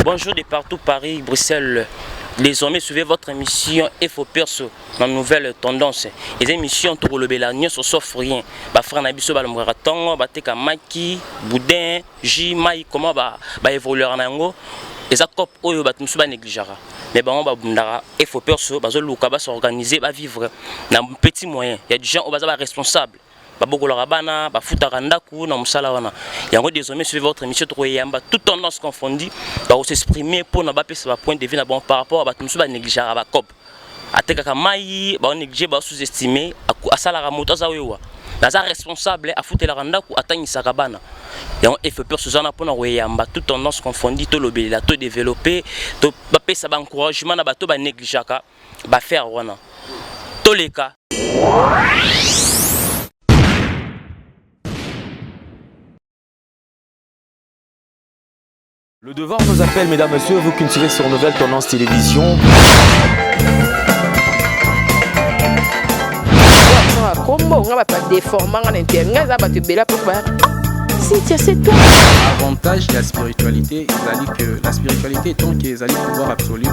Bonjour de partout, Paris, Bruxelles. Désormais, suivez votre émission Info Perso, ma nouvelle tendance. Les émissions pour le Bélanien se sauf rien. Frère Nabiso, Balmuraton, Bateka Maki, Boudin, J, Maï, comment évoluer en ango. Les accords oyo batmusu ba négligera. Mais bon, Bundara, Info Perso, Bazoluka va s'organiser, va vivre dans un petit moyen. Il y a des gens qui sont responsables. Baboko Rabana, Bafuta Randaku, na musala wana. Yango désormais suivez votre émission Troyamba, toute tendance confondue, va s'exprimer pour na bape sa point de vue na bon par rapport à batmusu ba négliger ba cop. Ateka kamai, ba négliger ba sous-estimer, a sala moto za wewa. Naza responsable a futa la randaku atangisa kabana. Yango fait peur Suzana pour na Royamba, toute tendance confondue, to lobela, to développer, to bape sa ba encouragement na bato ba négliger ka, ba faire wana. Toleka. Le devoir nous appelle, mesdames, messieurs, vous qui nous suivez sur Nouvelle Tendance Télévision. Avantage de la spiritualité, que la spiritualité étant qu'ils allaient pouvoir absolu.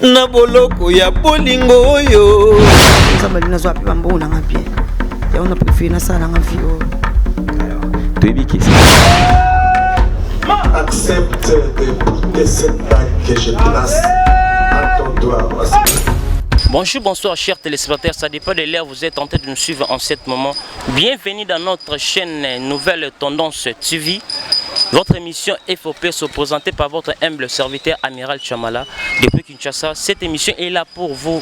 Na boloko ya bolingo oyo nzambali nazo api bambona ngapie ya on a préféré na sala ngafi o Toyebiki accepte de cette bague que je place à ton doigt. Bonjour, bonsoir chers téléspectateurs, ça dépend de l'heure vous êtes en train de nous suivre en ce moment. Bienvenue dans notre chaîne Nouvelle Tendance TV. Votre émission FOP se présentée par votre humble serviteur Amiral Chamala depuis Kinshasa. Cette émission est là pour vous.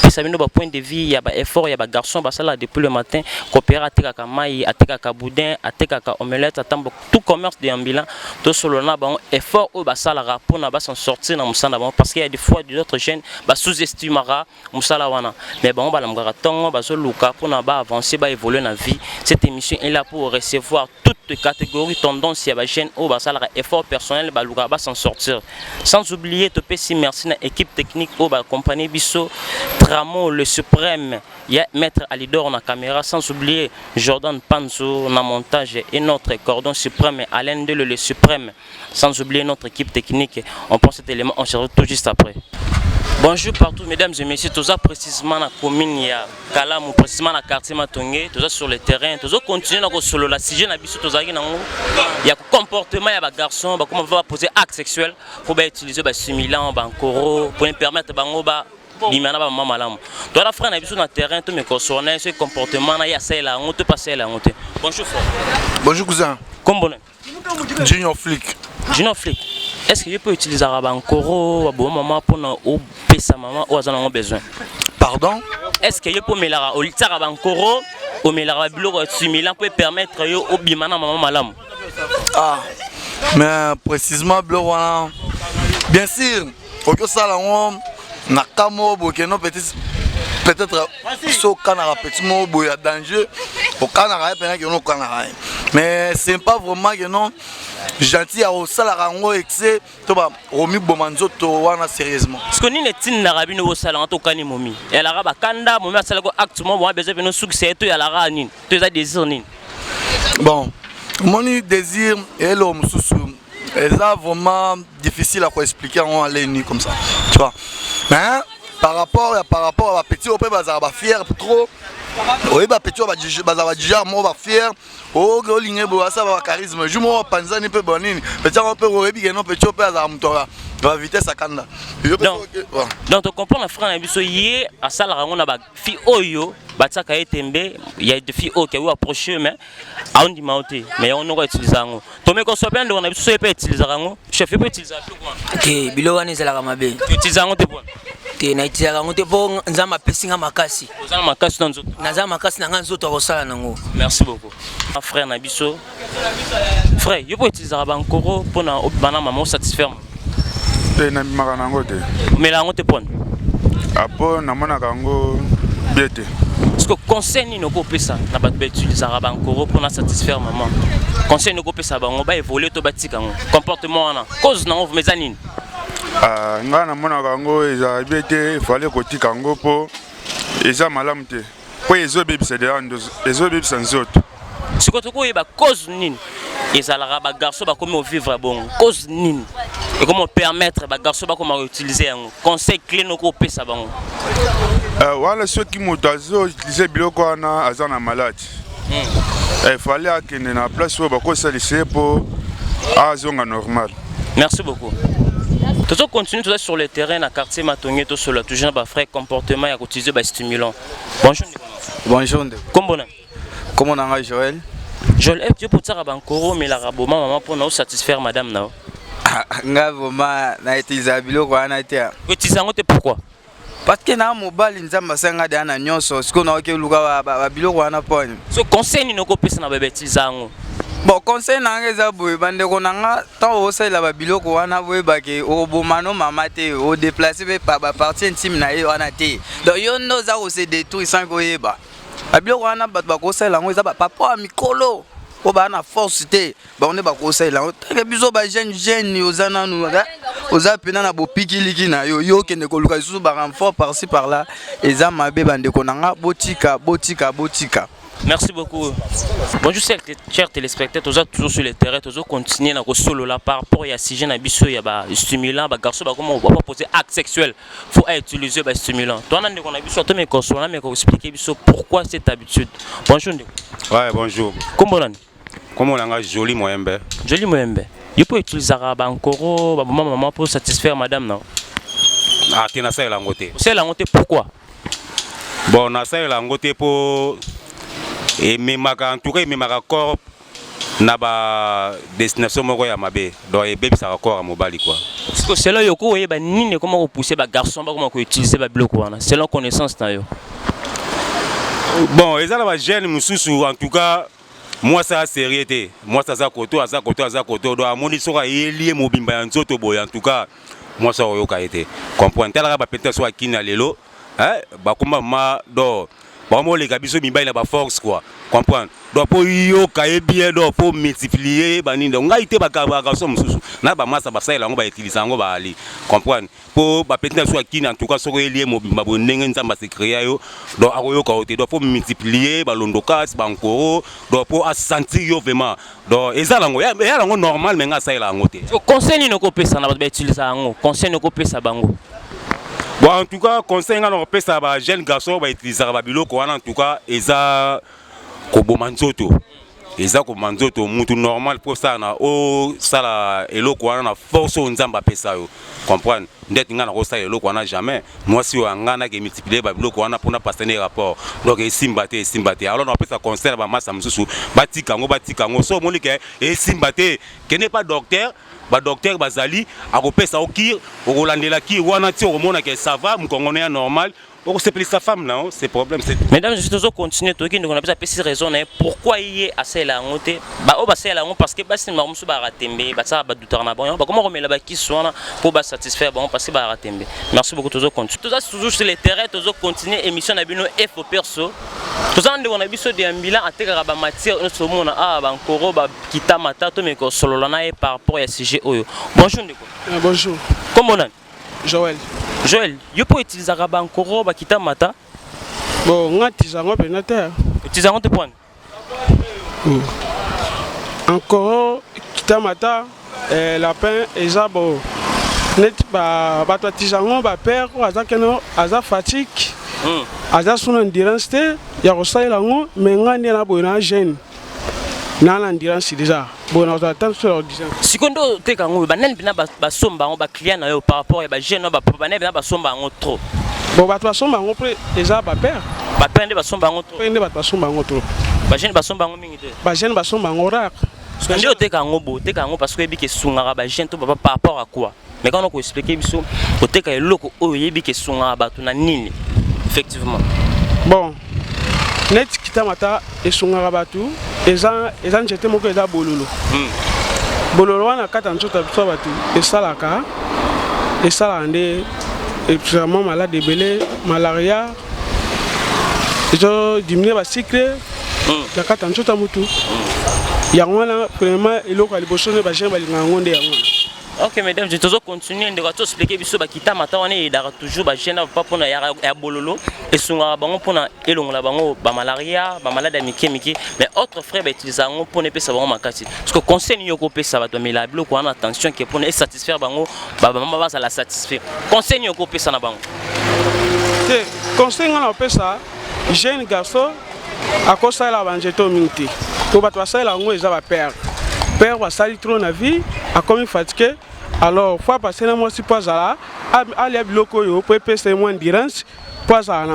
Ça vient de point de vue, il y a des efforts, il y a des garçons, là depuis le matin, coopérer à Tekaka Maï, à Tekaka Boudin, à Tekaka Omelette, à tout commerce de ambulant, tout solo na bon effort au basala pour na s'en sortir dans musala parce qu'il y a des fois d'autres jeunes sous-estimera musala wana. Mais bon ba lamgara tongo bazoluka pour na avancer, évoluer dans la vie. Cette émission est là pour recevoir toutes catégories tendances, il y a des jeunes au basala effort personnel baluka ba s'en sortir. Sans oublier to pesi merci na équipe technique au ba compagnie Bisso Tramo le suprême, il y a Maître Alidor na caméra, sans oublier Jordan Panzo na montage et notre cordon suprême Alain Dele le suprême, sans oublier notre équipe technique. On pense cet élément, on se retrouve tout juste après. Bonjour partout mesdames et messieurs, tous précisément dans la commune ya Kalamu, précisément dans le quartier Matongé, tous sur le terrain, tous continuer dans le solo la sujet na biso tous il y a comportement, il y a des garçons, comment va poser acte sexuel pour utiliser des similants, bankoro pour permettre bango ba limana ba mama malamu. Toi la frère na biso na terrain tout me concerner ce comportement na ya ça la honte passer la honte. Bonjour frère. Bonjour cousin. Comment Junior Flick. Junior Flick. Est-ce que je peux utiliser bankoro bon maman pour na ou pesa maman ou azana besoin? Pardon? Est-ce que je peux me la au litara bankoro ou me la bloc similaire pour permettre yo au bimana maman malamu? Ah. Mais précisément bloc bien sûr. Faut que ça là Nakamo Bokeno peut-être so kanara petit mot boya danger au kanara pendant que non kanara mais c'est pas vraiment que non gentil à au salarango excès to ba romi bomanzo to wana sérieusement parce que ni netin na rabino au salarango to kani momi elle a ba kanda momi asala ko acte mo bon besoin no succès to ya la rani to za désir ni bon mon désir et l'homme sous c'est vraiment difficile à expliquer en ligne comme ça, tu vois. Mais par rapport à petit, on peut être fier trop. Oui, petit, on va dire moi va fier. Oh, ligne ça va charisme. Je moi penser ni peu bonine. Petit, on peut rebi non petit, on peut avoir motora. La vitesse à Kanda. Donc tu comprends la frère Nabiso hier à Salara on a ba fi oyo bataka etembe il y a des filles qui ont approché mais on dit maoté mais on aurait utilisé ngo. To me ko so bien on a biso peut utiliser ngo. Chef peut utiliser quoi? ke bilo wana ezala mabe Utiliser ngo te bon. te na itizaka ngo te po nzamba pesinga makasi Ozana makasi na nzoto. naza makasi na nga nzoto akosala nango. Merci beaucoup. Frère Nabiso. Frère, yo peut utiliser bankoro pour na bana maman satisfaire. Na mimaka nango te. Mais là on te pon. Apo namonaka ngo biete. Parce que conseil ni noko pesa na ba utiliser bankoro pour na satisfaire maman. Conseil noko pesa bango ba évoluer to batika ngo. Comportement wana. Cause na on mezanine. Nga namonaka yango eza bien te fallait kotika yango mpo eza malamu te mpo ezobebisa ezobebisa nzoto. Sikoyo tokoyeba cause nini ezalaka bagarso bakomi ovivre bongo cause nini et comment permettre bagarso bakoma utiliser yango conseil clé noko opesa bango. Wala soki moto azoutilize biloko wana aza na malade fallait akende na place oyo bakosalisa ye mpo azonga normal. Merci beaucoup. Toujours continuer tout ça sur le terrain à quartier Matongué tout sur le toujours bas frère comportement et utiliser bas stimulant. Bonjour. Bonjour. Comment on a Joël? Joël, est-ce que tu peux encore mais la raboma maman pour nous satisfaire madame non? Nga vraiment na utilisé biloko wana te. Utiliser ngote pourquoi? Parce que na mobile nzamba senga de ana nyonso siko na oke luka ba biloko wana poni. So conseil ni noko pesa na bebe utiliser ngo. Bon conseil nanga eza boye bande ko nanga tant osala ba biloko wana boye bake obomano mama te o déplacer be pa ba partie intime na ye wana te. Donc yo ndo za ko se détruire sans ko yeba. Ba biloko wana bat ba ko sala ngo eza ba papa mikolo. O ba na force te ba on ba ko sala ngo. Take biso ba jeune ozana nu oza pena na bopikiliki na yo kende ko luka susu ba renfort par-ci par-là eza mabe bande ko nanga botika. Merci beaucoup. Bonjour chers téléspectateurs, vous êtes toujours sur le terrain, vous continuez à solo là par rapport à si jeune abisso il y a ba stimulant ba garçon ba comment on va pas poser acte sexuel. Faut utiliser ba stimulant. Toi on a qu'on abisso toi mais consolant mais qu'on expliquer bisso pourquoi cette habitude. Bonjour. Ouais, bonjour. Comment on? Comment on a joli moyembe. Joli moyembe. Il peut utiliser ba encore ba maman pour satisfaire madame non. Ah, tu n'as ça la ngoté. C'est la ngoté pourquoi? Bon, on a ça la ngoté pour et même en tout cas même corps na ba destination moko ya mabe donc et bébé ça corps à mobile quoi. Parce que c'est là yoko et ba nini comment pousser ba garçon ba comment utiliser ba biloko wana selon connaissance na yo. Bon, et ça la jeune mususu en tout cas moi ça sérieuté moi ça za koto donc amoni soka lié mobimba ya nzoto boy en tout cas moi ça oyoka été comprendre tala ba peut-être soit kina lelo hein ba kuma ma do bon les gabiso mibali na ba force quoi comprendre donc pour yo kaye bien donc pour multiplier bani donc ngaite ba garçon mususu na ba masa ba saila ngo ba utiliser ngo ba ali comprendre pour ba peut-être soit kina en tout cas soko lié mobimba bo ndenge nzamba se créer yo donc akoyo ka ote donc pour multiplier ba londokas ba nkoro donc pour sentir yo vraiment donc ezala ngo ya ngo normal mais nga saila ngo te conseil ni noko pesa na ba utiliser ngo conseil noko pesa bango. Bon, en tout cas, conseil à nos jeunes garçons va utiliser la biloko en tout cas eza kobo manzoto. Eza ko manzoto mutu normal pour ça na o sala eloko na force nzamba pesa yo. Comprendre? Ndet ngana ko sa eloko na jamais. Moi si o ngana ke multiplier ba biloko na pour na passer des rapports. Donc simbate. Alors on pesa conseil ba massa mususu batika ngo so moni ke simbate que n'est pas docteur. Ba docteur bazali akopesa okir okolandela ki wana ti okomona ke ça va mukongona normal okosepeli sa femme là c'est problème c'est mesdames je toujours continuer to ki ndiko na pesa pesi raison na pourquoi yé asela ngote ba o ba sela ngo parce que basi mamusu ba ratembe ba ça ba douteur na bon ba comment remela ba ki sona pour ba satisfaire bon parce que ba ratembe. Merci beaucoup toujours continuer toujours sur le terrain toujours continuer émission na bino FO perso tous ande on a biso de ambulant atekaka ba matière no so mona ba nkoro ba kita mata to me ko solo na par rapport à sujet oyo. Bonjour ndeko. Bonjour. Comment on? Joël. Joël, you peux utiliser ba nkoro ba kita mata? Bon, ngati zango penateur. Utiliser ngote point. Encore kita mata lapin ezabo. Net ba to tizango ba père ko azakeno aza fatigue. Aza son endurance te ya kosalela ngo mais ngani na boyona jeune. Na endurance déjà. Bon on attend sur l'audition. Sikondo te kango ba nel bina ba somba ngo ba client na yo par rapport ya ba jeune ba papa nel bina ba somba ngo trop. Bon ba to somba ngo pre déjà ba père. Ba père nde ba somba ngo trop. Nde ba somba ngo trop. Ba jeune ba somba ngo mingi te. Ba jeune ba somba ngo rare. Nde te kango bo te kango parce que yebi ke sunga ba jeune to par rapport à quoi? Mais quand on peut expliquer biso o te ka eloko o yebi ke sunga ba to na nini? Effectivement. Bon. Net kitamata et sungara batu eza njete moko eza bololo. Bololo wana kata nchota biso batu esalaka nde extrêmement malade belé malaria ezo diminuer ba cycle la kata nchota mutu. Yango wana premièrement eloko aliboso ne ba jeune balinga ngonde yango. Ok, mesdames, je vais continuer de expliquer biso bakita mata et dara toujours ba jeune pas pour na ya bololo et sunga bango pour na elongola bango ba malaria, ba malade miki mais autres frères ba utiliser ngo pour ne pas savoir makati. Parce que conseil ni yoko pesa ba to mais la bloc on attention que pour ne satisfaire bango ba mama ba ça la satisfaire. Conseil ni yoko pesa na bango. Conseil on pesa jeune garçon à cause ça la banjeto minti. To ba to ça la ngo eza ba père. Père va salir trop na vie a comme fatigué. Alors, faut passer dans moi si pas là, aller bloquer yo pour passer moins d'endurance, pas là.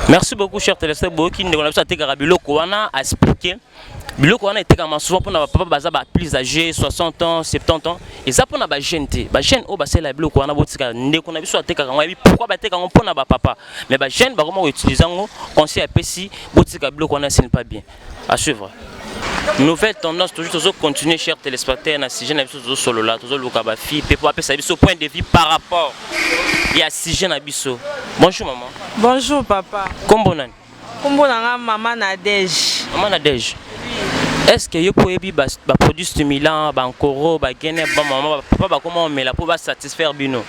Merci beaucoup, cher téléspectateurs. Qui nous a fait que biloko wana a expliqué. Biloko wana était comme souvent pour na papa baza ba plus âgé, 60 ans, 70 ans. Et ça pour na ba jeune te. Ba jeune o ba c'est la biloko wana botika ndeko na biso ateka ngwa bi pourquoi ba teka ngwa na ba papa. Mais ba jeune ba comment utiliser ngo conseil apesi botika biloko wana ce n'est pas bien. À suivre. Nouvelle tendance, toujours continuer, chers téléspectateurs, si je n'ai pas solo là, toujours le cabafi, pour appeler ça au point de vue par rapport à si je n'ai pas. Bonjour maman. Bonjour papa. Comment on Comment on maman Nadège. Maman Nadège. Est-ce que vous pouvez dire que produit stimulant, bankoro, bagene, maman, papa, comment on met là pour satisfaire bino?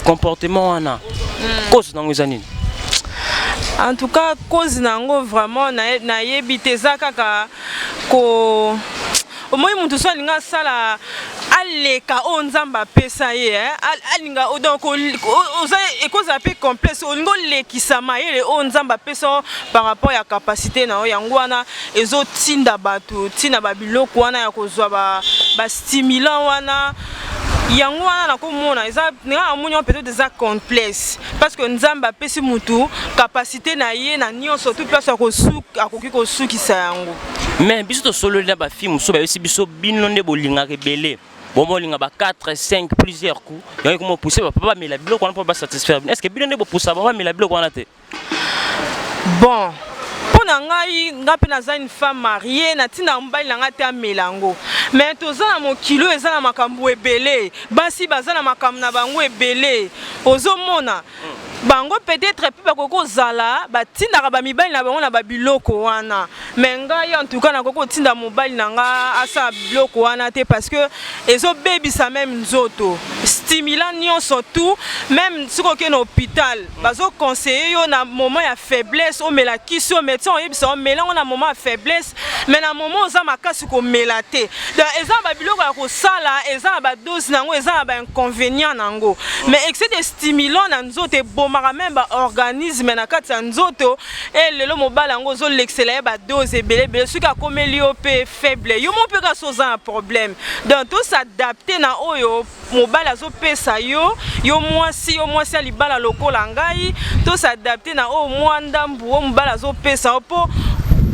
Comportement on a. Cause dans les années. En tout cas, cause nango vraiment na yebite za kaka ko au moins mutu so linga sala aleka o nzamba pesa ye alinga donc oza e cause un peu complexe o lingo lekisama ye o nzamba pesa par rapport à capacité na yango wana ezo tinda batu tina babiloko wana ya kozwa ba stimulant wana yango wana na komona eza nga amunyo peut-être des complexe parce que nzamba pesi mutu capacité na ye na nyonso tout place akoki kosukisa yango mais biso to solo na ba film so ba biso bino nde bolinga rebelle bon bolinga ba 4 5 plusieurs coups yango comment pousser papa mais la biloko wana pour pas satisfaire est-ce que bino nde bo pousser ba mais la biloko wana te bon pona ngai ngape naza une femme mariée na tina mbali na ngate amelango mais toza na mokilo eza na makambo ebele basi baza na makambo na bango ebele ozomona bango peut-être pe bakoko zala batinda ba mibali na bango na babiloko wana mais ngai en tout cas na koko tinda mobali na nga asa biloko wana te parce que ezo baby sa même nzoto stimulant nyonso tout même siko ke na hôpital bazo conseiller yo na moment ya faiblesse o mela kisi o médecin o yebisa o mela na moment ya faiblesse mais na moment oza makasi ko mela te donc eza ba biloko ya ko sala eza ba dose nango eza ba inconvénient nango mais excès de stimulant na nzoto bomaka même ba organisme na kati ya nzoto et lelo mobala yango zo l'exceller ba dose ebele suka komeli yo pe faible yo mo pe ka soza un problème donc tout s'adapter na oyo mobala zo pesa yo mwasi libala lokola ngai tout s'adapter na o mwanda mbu o mobala zo pesa po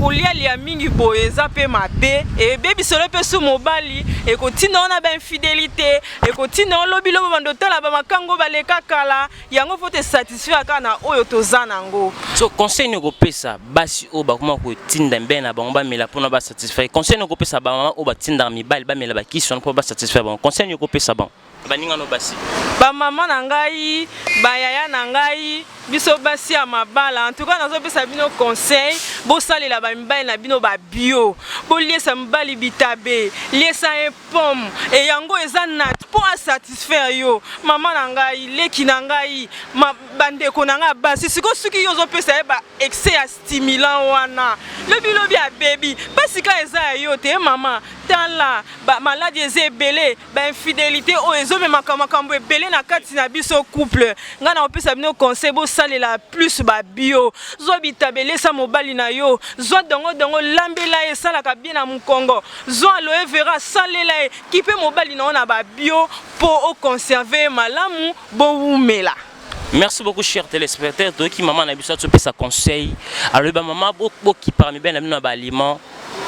kolia lia mingi boye eza pe mabe et baby solo pe su mobali et kotina ona ba infidélité et kotina olobi lobo bandotala ba makango baleka kala yango faut te satisfaire kana oyo tozana ngo so conseil ne ko pesa basi o ba kuma ko tinda mbena ba ngba mela pona ba satisfaire conseil ne ko pesa ba mama o ba tinda mibali ba mela ba kiso pour ba satisfaire bon conseil ne ko pesa bon baninga no basi ba mama na ngai ba yaya na ngai biso basi ya mabala en tout cas nazo pesa bino conseil bo salela ba mibali na bino ba bio bo liesa mibali bitabe liesa e pomme et yango eza nat pour satisfaire yo mama na ngai leki na ngai bandeko na ngai basi siko suki yo zo pesa ba excès ya stimulant wana lobi ya baby basi ka eza yo te mama tala ba maladie ezebele ba infidélité o ezome makambo ebele na kati na biso couple nga na opesa bino conseil bo salela plus ba bio zo bitabele sa mobali na yo zo dongo lambela e sala ka bien na mukongo zo aloe vera salela e kipe mobali na ona ba bio pour au conserver malamu bo wumela. Merci beaucoup chers téléspectateurs qui maman na biso to pesa conseil alors ba maman bo qui parmi ben na ba aliment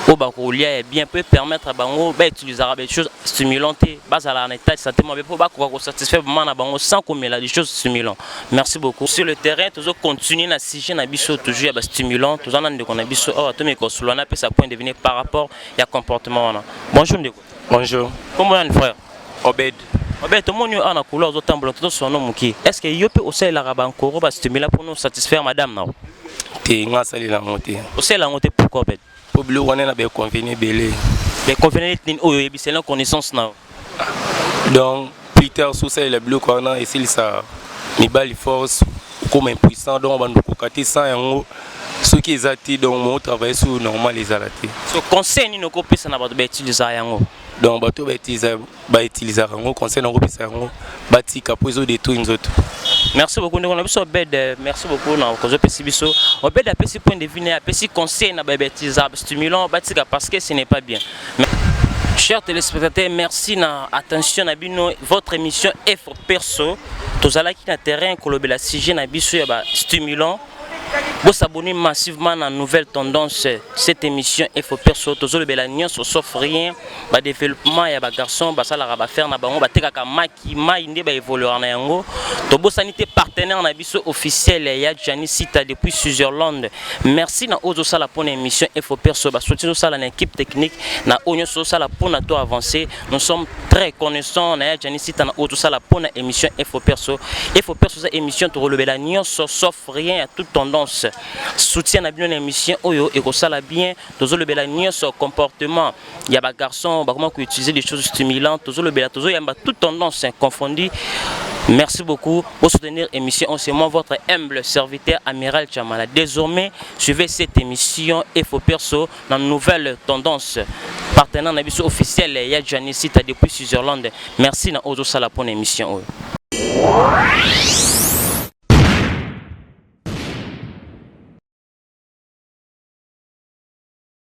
au bakolia bien peut permettre à bango ba utiliser des choses stimulantes base à la état santé moi pour ba ko satisfaire maman na bango sans comme la des choses stimulantes. Merci beaucoup. Sur le terrain toujours continuer na sujet na biso toujours ba stimulant tous en de qu'on a biso oh to me ko solo na pesa point de venir par rapport ya comportement wana. Bonjour ndeko. Bonjour. Comment est frère? Obed. Obed, tout le monde a couleur aux autres tout son nom qui. Est-ce que yo peut aussi la rabankoro ba stimuler pour nous satisfaire madame na? Te nga sali la monter. Aussi la monter pourquoi Obed? Pour bleu on est na be convenir belé. Be convenir ni oyo yebisela connaissance na. Donc, plus tard, sous ça, il a bloqué et s'il ça, il bat les forces comme impuissant, donc on va nous cocater sans un mot. Ceux qui ont été donc mon travail sur normal les alatés. So conseil ni noko pesa na bato ba utiliser yango. Donc bato ba utiliser yango conseil noko pesa yango bati kapozo de tout nzoto. Merci beaucoup ndeko na biso Obed, merci beaucoup na kozo pesi biso. Obed a pesi point de vue na pesi conseil na ba utiliser stimulant batika parce que ce n'est pas bien. Chers téléspectateurs, merci na attention na bino votre émission F perso. Tozala ki na terrain kolobela sujet na biso ya ba stimulant. Vous s'abonnez massivement à la nouvelle tendance cette émission F perso toujours le nion sauf rien ba développement ya ba garçon ba sala ba faire na bango ba tekaka maki mai ndé ba évoluer na yango to bo sanité partenaire na biso officiel ya Jani Sita depuis Switzerland. Merci na ozo sala pour émission F perso ba soutien sala na équipe technique na onyo so sala pour na to avancer. Nous sommes très connaissants na Jani Sita na ozo sala pour na émission F perso sa émission to le nion sauf rien à toute tendance. Soutien à bien l'émission Oyo et ça la bien toujours le bel comportement il y a des garçons comment utiliser des choses stimulantes toujours le bel toujours il y a toute tendance confondue. Merci beaucoup pour soutenir l'émission. C'est moi votre humble serviteur Amiral Chamala. Désormais suivez cette émission F perso dans une nouvelle tendance partenaire nabiso officiel ya Jani Sita depuis Switzerland. Merci na Ozo Sala pour l'émission.